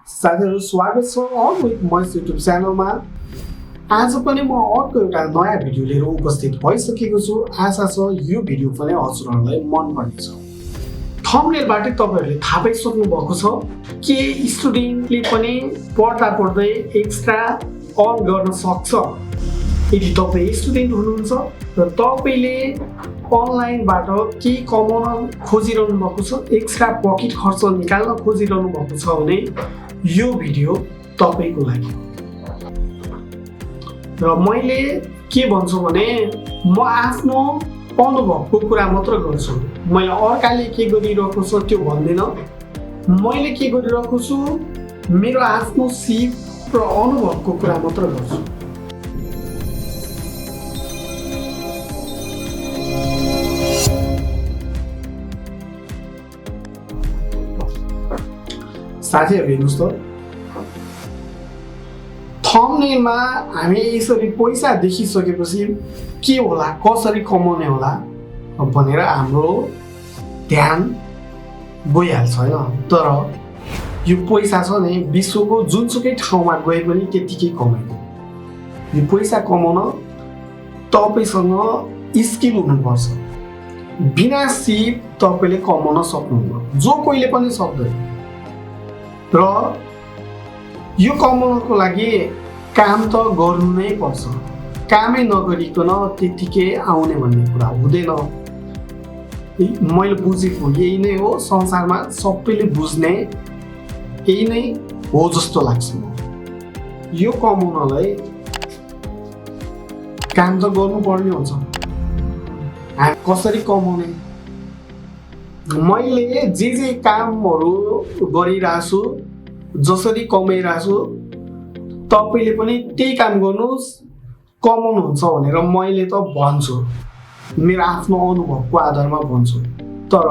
साथीहरु स्वागत छ earnwithmahesh YouTube च्यानलमा। आज पनि म अर्को एउटा नयाँ भिडियो लिएर उपस्थित भइसकेको छु। आशा छ यो भिडियो पनि हजुरहरुलाई मन पर्नेछ। थम्बनेलबाट तपाईहरुले थाहा पाइसक्नु भएको छ कि स्टुडेन्टले पनि पढ्दा पढ्दै एक्स्ट्रा अर्न गर्न सक्छ। यदि तपाई स्टुडेन्ट हुनुहुन्छ र तपाईले अनलाइनबाट के कमाउन खोजिरहनु भएको छ, एक्स्ट्रा पकेट खर्च निकाल्न खोजिरहनु भएको छ भने यो भिडियो तपाईको लागि। र मैले के भन्छु भने म आफ्नो अनुभवको कुरा मात्र गर्छु। मैले अर्काले के गरिरहेको छ त्यो भन्दिन। मैले के गरिरहेको छु मेरो आफ्नो सिप र अनुभवको कुरा मात्र गर्छु। साथीहरु हेर्नुस् त, थम्बनेलमा हामी यसरी पैसा देखिसकेपछि के होला, कसरी कमाउने होला भनेर हाम्रो ध्यान गइहाल्छ हैन। तर यो पैसा छ नि विश्वको जुनसुकै ठाउँमा गए पनि त्यतिकै कमाइन्छ। यो पैसा कमाउन तपाईसँग स्किल हुनुपर्छ। बिना सिप तपाईले कमाउन सक्नुहुन्न, जो कोहीले पनि सक्दैन। र यो कमाउनको लागि काम त गर्नु नै पर्छ। कामै नगरिकन त्यतिकै आउने भन्ने कुरा हुँदैन। मैले बुझेको यही नै हो, संसारमा सबैले बुझ्ने यही नै हो जस्तो लाग्छ। यो कमाउनलाई काम त गर्नुपर्ने हुन्छ। हामी कसरी कमाउने, मैले जे कामहरु गरिरहेको छु, जसरी कमाइरहेको छु, तपाईले पनि त्यही काम गर्नुस्, कमाउनुहुन्छ भनेर मैले त भन्छु। मेरो आफ्नो अनुभवको आधारमा भन्छु। तर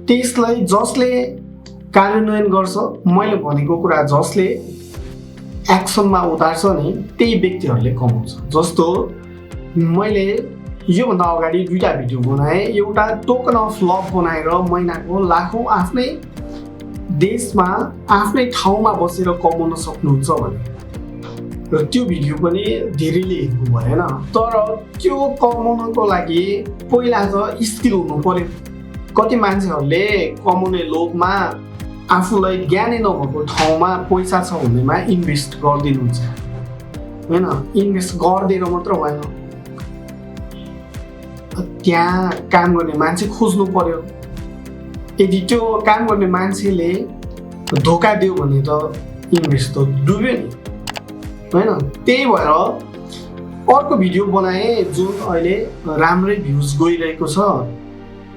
त्यसलाई जसले कार्यान्वयन गर्छ, मैले भनेको कुरा जसले एक्सनमा उतार्छ नि त्यही व्यक्तिहरूले कमाउँछ। जस्तो मैले योभन्दा अगाडि दुईटा भिडियो बनाएँ। एउटा टोकन अफ लभ बनाएर महिनाको लाखौं आफ्नै देशमा आफ्नै ठाउँमा बसेर कमाउन सक्नुहुन्छ भने, र त्यो भिडियो पनि धेरैले हेर्नु भएन। तर त्यो कमाउनको लागि पहिला त स्किल हुनु पर्यो। कति मान्छेहरूले कमाउने लोभमा आफूलाई ज्ञानै नभएको ठाउँमा पैसा छ भन्नेमा इन्भेस्ट गरिदिनुहुन्छ हैन। इन्भेस्ट गरिदिएर मात्र भएन, त्यहाँ काम गर्ने मान्छे खोज्नु पर्यो। यदि त्यो काम गर्ने मान्छेले धोका दियो भने त इन्भेस्ट त डुब्यो नि हैन। त्यही भएर अर्को भिडियो बनाए जुन अहिले राम्रै भ्युज गइरहेको छ।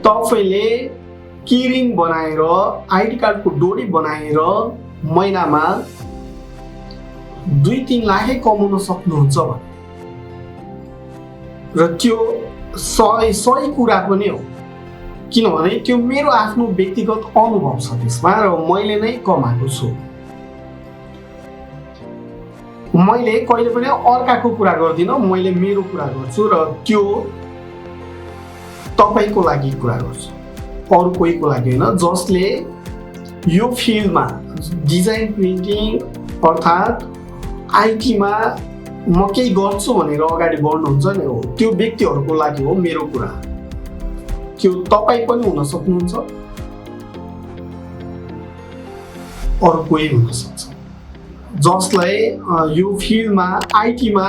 तपाईले किरिङ बनाएर, आइडी कार्डको डोरी बनाएर महिनामा 2-3 लाखै कमाउन सक्नुहुन्छ भने, र त्यो सही कुरा पनि हो। किनभने त्यो मेरो आफ्नो व्यक्तिगत अनुभव छ त्यसमा, र मैले नै कमाएको छु। मैले कहिले पनि अर्काको कुरा गर्दिन, मैले मेरो कुरा गर्छु। र त्यो तपाईको लागि कुरा गर्छु, अरु कोहीको लागि हैन। जसले यो फिल्डमा डिजाइन प्रिन्टिङ अर्थात् आईटीमा म केही गर्छु भनेर अगाडि बढ्नुहुन्छ नि, हो त्यो व्यक्तिहरुको लागि हो मेरो कुरा। त्यो तपाई पनि हुन सक्नुहुन्छ, अरु कोही हुन सक्छ। जसलाई यो फिल्डमा आईटीमा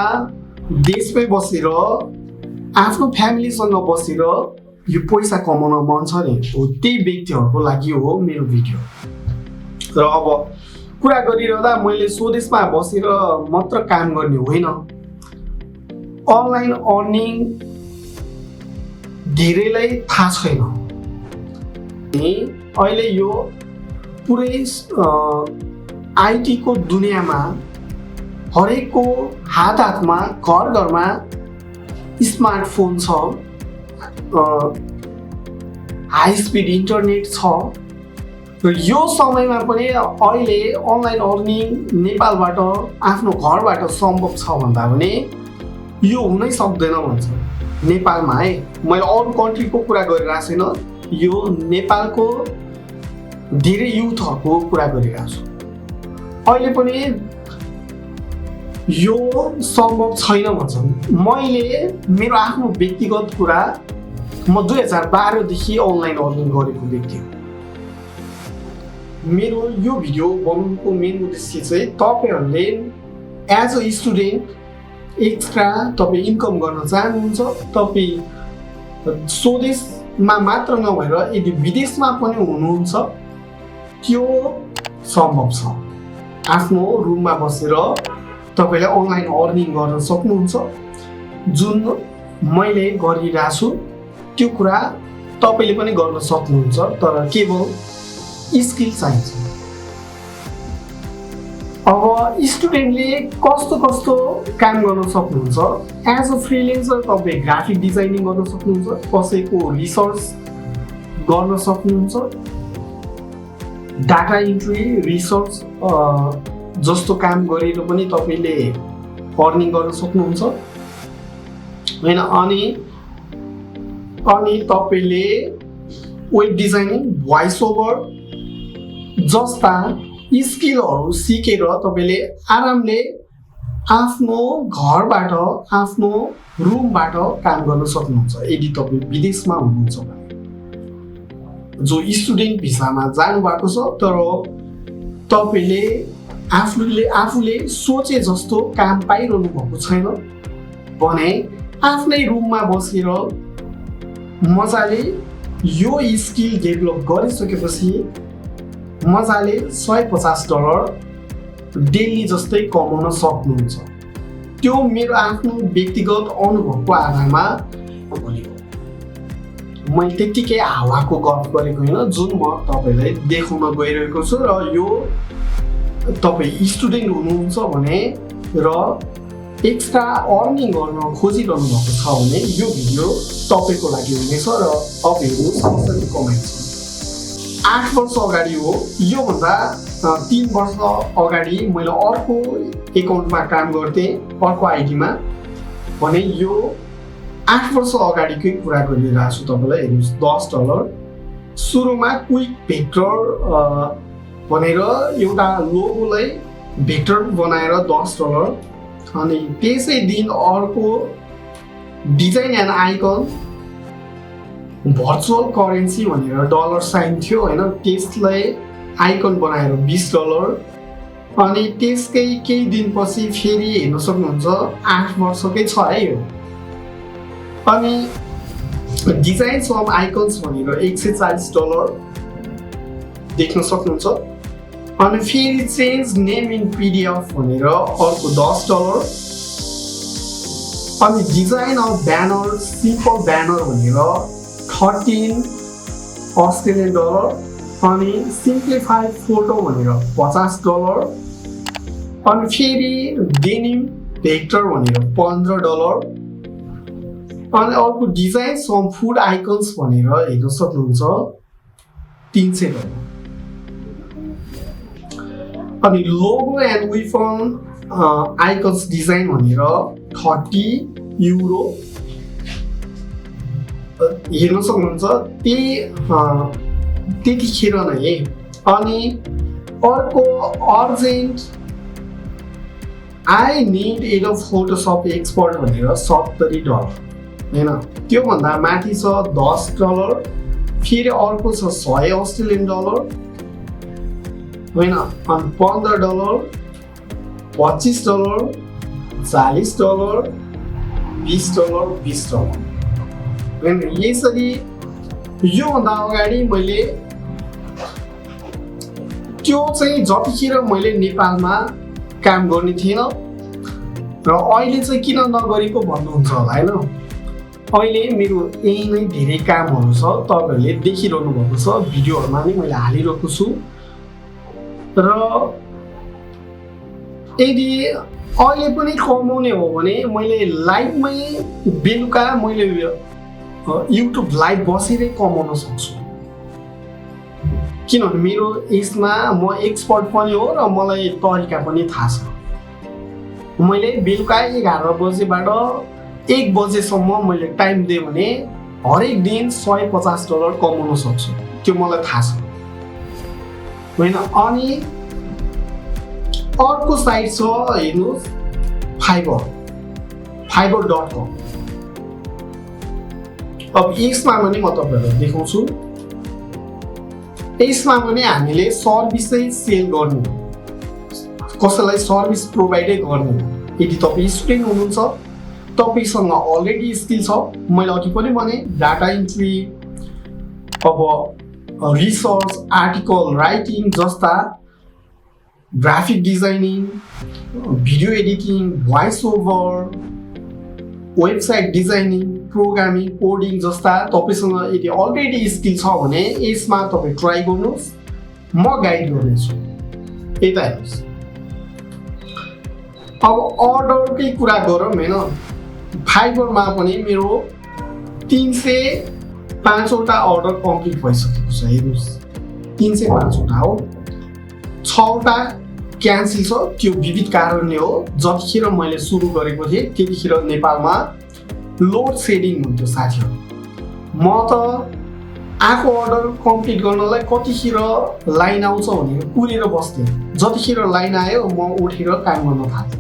देशमै बसेर आफ्नो फ्यामिलीसँग बसेर यो पैसा कमाउन मन छ नि, हो त्यही व्यक्तिहरुको लागि हो मेरो भिडियो। र अब कुरा गरिरहँदा मैले स्वदेशमा बसेर मात्र काम गर्ने होइन। अनलाइन अर्निङ धेरैलाई थाहा छैन। अहिले यो पुरै आईटी को दुनियाँमा हरेकको हातमा, घरमा स्मार्टफोन छ, हाई स्पिड इन्टरनेट छ। र यो समयमा पनि अहिले अनलाइन अर्निङ नेपालबाट, आफ्नो घरबाट सम्भव छ भन्दा पनि यो हुनै सक्दैन भन्छ। नेपालमा है, मैले अरु कन्ट्रीको कुरा गरिरहेको छैन, यो नेपालको धेरै युथहरुको कुरा गरिरहेको छु। अहिले पनि यो सम्भव छैन भन्छन्। मैले मेरो आफ्नो व्यक्तिगत कुरा, म 2012 देखि अनलाइन अर्निङ गरेको व्यक्ति हो। मेरो यो भिडियो बनाउनुको मेन उद्देश्य चाहिँ तपाईहरुले एज अ स्टुडेन्ट एक्स्ट्रा तपाईँ इन्कम गर्न चाहनुहुन्छ, तपाईँ स्वदेशमा मात्र नभएर यदि विदेशमा पनि हुनुहुन्छ, त्यो सम्भव छ। आफ्नो रुममा बसेर तपाईले अनलाइन अर्निङ गर्न सक्नुहुन्छ। जुन मैले गरिरहेको छु त्यो कुरा तपाईले पनि गर्न सक्नुहुन्छ, तर केवल स्किल चाहिन्छ। अब स्टुडेन्टले कस्तो कस्तो काम गर्न सक्नुहुन्छ? एज अ फ्रीलान्सर तपाईँ ग्राफिक डिजाइनिङ गर्न सक्नुहुन्छ, कसैको रिसर्च गर्न सक्नुहुन्छ, डाटा इन्ट्री रिसर्च जस्तो काम गरेर पनि तपाईले अर्निङ गर्न सक्नुहुन्छ हैन। अनि तपाईले वेब डिजाइनिङ, भोइस ओभर जस्ता स्किलहरू सिकेर तपाईले आरामले आफ्नो घरबाट, आफ्नो रुमबाट काम गर्न सक्नुहुन्छ। यदि तपाईँ विदेशमा हुनुहुन्छ भने, जो स्टुडेन्ट भिसामा जानु भएको छ तर तपाईले आफूले सोचे जस्तो काम पाइरहनु भएको छैन भने आफ्नै रुममा बसेर मजाले यो स्किल डेभलप गरिसकेपछि मजाले $150 डेली जस्तै कमाउन सक्नुहुन्छ। त्यो मेरो आफ्नो व्यक्तिगत अनुभवको आधारमा भनेको, मैले त्यतिकै हावाको गफ गरेको होइन, जुन म तपाईलाई देखाउन गइरहेको छु। र यो तपाईँ स्टुडेन्ट हुनुहुन्छ भने र एक्स्ट्रा अर्निङ गर्न खोजिरहनु भएको छ भने यो भिडियो तपाईँको लागि हुनेछ। र अब हेर्नुहोस् कसरी कमाइन्छ। 8 वर्ष अगाडि हो, योभन्दा 3 वर्ष अगाडि मैले अर्को एकाउन्टमा काम गर्थेँ, अर्को आइडीमा भने यो 8 वर्ष अगाडिकै कुरा गरिरहेको छु तपाईँलाई। हेर्नुहोस् $10 सुरुमा क्विक भेक्टर भनेर एउटा लोगोलाई भेक्टर बनाएर $10, अनि त्यसै दिन अर्को design and icon virtual currency भनेर $साइन थियो हैन, त्यसलाई आइकन बनाएर $20, अनि त्यसकै केही दिनपछि फेरि हेर्न सक्नुहुन्छ 8 वर्षकै छ है यो। अनि डिजाइन सम आइकन्स भनेर $140 देख्न सक्नुहुन्छ। अनि फेरि चेन्ज नेम इन PDF भनेर अर्को $10, अनि design of banner, simple banner भनेर $13, अनि सिम्प्लिफाइड फोटो भनेर $50, अनि फेरि डेनिम भेक्टर भनेर $15, अनि अर्को डिजाइन सम फुड आइकन्स भनेर हेर्न सक्नुहुन्छ $300, अनि लोगो एन्ड विफन आइकन्स डिजाइन भनेर €30 हेर्न सक्नुहुन्छ त्यतिखेर नै। अनि अर्को urgent I need adobe Photoshop expert भनेर $70 हैन, त्योभन्दा माथि छ $10, फेरि अर्को छ $100 होइन, अनि $15, $25, $40, $20 होइन। यसरी योभन्दा अगाडि मैले त्यो चाहिँ जतिखेर मैले नेपालमा काम गर्ने थिएन र अहिले चाहिँ किन नगरेको भन्नुहुन्छ होला हैन। अहिले मेरो यही नै धेरै कामहरू छ, तपाईहरुले देखिरहनु भएको छ, भिडियोहरुमा नै मैले हालिरहेको छु। र यदि अहिले पनि कमाउने हो भने मैले लाइभमै बेलुका मैले युट्युब लाइभ बसेरै कमाउन सक्छु, किनभने मेरो यसमा म एक्सपर्ट पनि हो र मलाई तरिका पनि थाहा छ। मैले बेलुका 11 बजेबाट 1 बजेसम्म मैले टाइम दिएँ भने हरेक दिन $150 कमाउन सक्छु, त्यो मलाई थाहा छ होइन। अनि अर्को साइट छ हेर्नुहोस् fiverr.com। अब यसमा पनि म तपाईहरुलाई देखाउँछु। यसमा पनि हामीले सर्भिसै सेल गर्ने, कसैलाई सर्भिस प्रोभाइडै गर्ने। यदि तपाई स्टुडेन्ट हुनुहुन्छ, तपाईसँग अलरेडी स्किल छ, मैले अघि पनि भने डाटा इन्ट्री, अब रिसर्च, आर्टिकल राइटिङ जस्ता, graphic designing, video editing, voice over, website designing, programming, coding जस्ता तपाईसँग यदि अलरेडी स्किल छ भने यसमा तपाई ट्राई गर्नुहोस्, म गाइड गर्नेछु। यता हेर्नुहोस्। अब अर्डरकै कुरा गरौँ हैन, फाइबरमा पनि मेरो 305 वटा अर्डर कम्प्लिट भइसकेको छ। हेर्नुहोस् 305 वटा हो, 6 वटा क्यान्सल छ। त्यो विविध कारणले हो। जतिखेर मैले सुरु गरेको थिएँ त्यतिखेर नेपालमा लोड सेडिङ हुन्थ्यो साथीहरु। म त आफू अर्डर कम्प्लिट गर्नलाई कतिखेर लाइन आउँछ भनेर कुरेर बस्थेँ। जतिखेर लाइन आयो म उठेर काम गर्न थालेँ।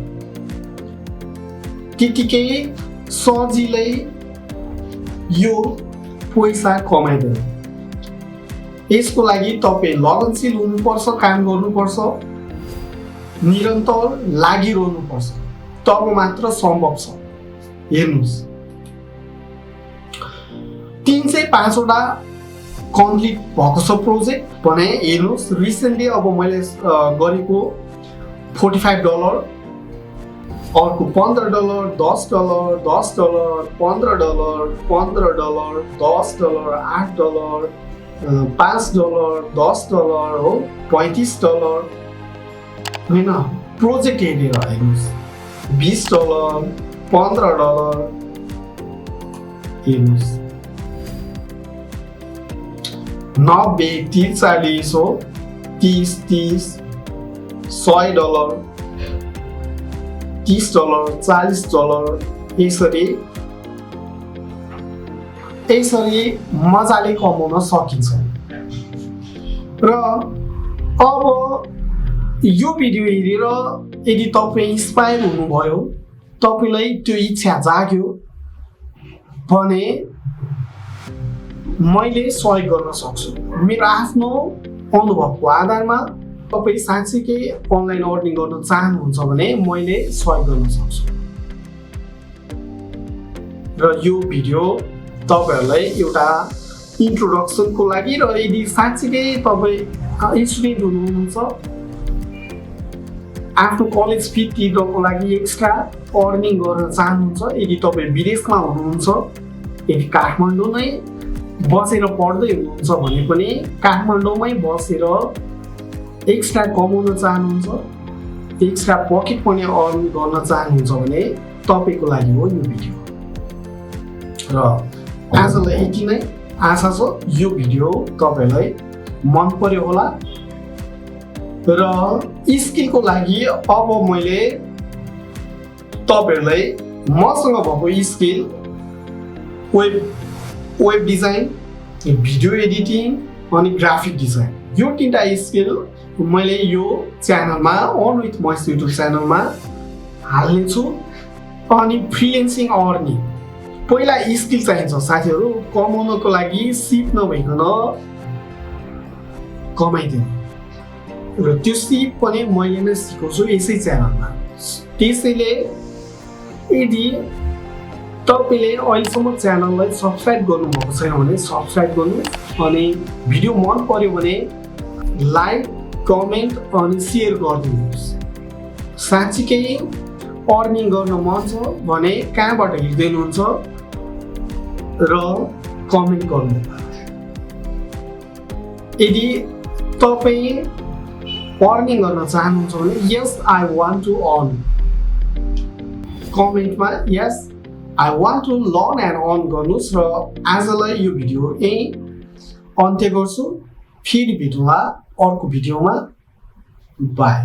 त्यतिकै सजिलै यो पैसा कमाइदैन। यसको लागि तपाई लगनशील हुनुपर्छ, काम गर्नुपर्छ, निरन्तर लागिरहनुपर्छ, तब मात्र सम्भव छ। हेर्नुहोस् 305 वटा कम्प्लिट भएको छ प्रोजेक्ट भने। हेर्नुहोस् रिसेन्टली अब मैले गरेको $45, अर्को $15, $10, $10, $15, $15, $10, $8, $5, $10 हो, $35 हैन। प्रोजेक्ट हेरेर हेर्नुहोस् $20, $15 हेर्नुहोस् 90, 30, 40 हो, 30, $100, $30, $40 यसरी मजाले कमाउन सकिन्छ। र अब यो भिडियो हेरेर यदि तपाई इन्स्पायर हुनुभयो, तपाईलाई त्यो इच्छा जाग्यो भने मैले सहयोग गर्न सक्छु। मेरो आफ्नो अनुभवको आधारमा तपाई साँच्चै अनलाइन अर्निङ गर्न चाहनुहुन्छ भने मैले सहयोग गर्न सक्छु। र यो भिडियो तपाईहरुलाई एउटा इन्ट्रोडक्सनको लागि, र यदि साँच्चै तपाई स्टुडेन्ट हुनुहुन्छ, आफ्नो कलेज फी तिर्नको लागि एक्स्ट्रा अर्निङ गर्न चाहनुहुन्छ, यदि तपाई विदेशमा हुनुहुन्छ, यदि काठमाडौँमै बसेर पढ्दै हुनुहुन्छ भने पनि काठमाडौँमै बसेर एक्स्ट्रा कमाउन चाहनुहुन्छ, एक्स्ट्रा पकेट पनि अर्न गर्न चाहनुहुन्छ भने तपाईको लागि हो यो भिडियो। र आजलाई यति नै। आशा छ यो भिडियो तपाईलाई मन पर्यो होला। र स्किलको लागि अब मैले तपाईहरुलाई मसँग भएको skill web design, video editing अनि ग्राफिक डिजाइन, यो तीनटा स्किल मैले यो च्यानलमा अर्न विथ महेश युट्युब च्यानलमा हाल्ने छु। अनि फ्रीलान्सिङ अर्निङ पहिला स्किल चाहिन्छ साथीहरु, कमाउनको लागि सिप नभइकन कमाइदिनु। र त्यो सिप पनि मैले नै सिकाउँछु यसै च्यानलमा। त्यसैले यदि तपाईले अहिलेसम्म च्यानललाई सब्स्क्राइब गर्नुभएको छैन भने सब्स्क्राइब गर्नुहोस्, अनि भिडियो मन पर्यो भने लाइक, कमेन्ट अनि शेयर गरिदिनुहोस्। साँच्चै अर्निङ गर्न मन छ भने कहाँबाट हेर्दै हुनुहुन्छ र कमेन्ट गर्नु। यदि तपाई अर्निङ गर्न चाहनुहुन्छ भने yes I want to earn, कमेन्टमा yes I want to learn and earn गर्नुहोस्। र आजलाई यो भिडियो यही अन्त्य गर्छु। फेरि भेटौँला अर्को भिडियोमा। बाई।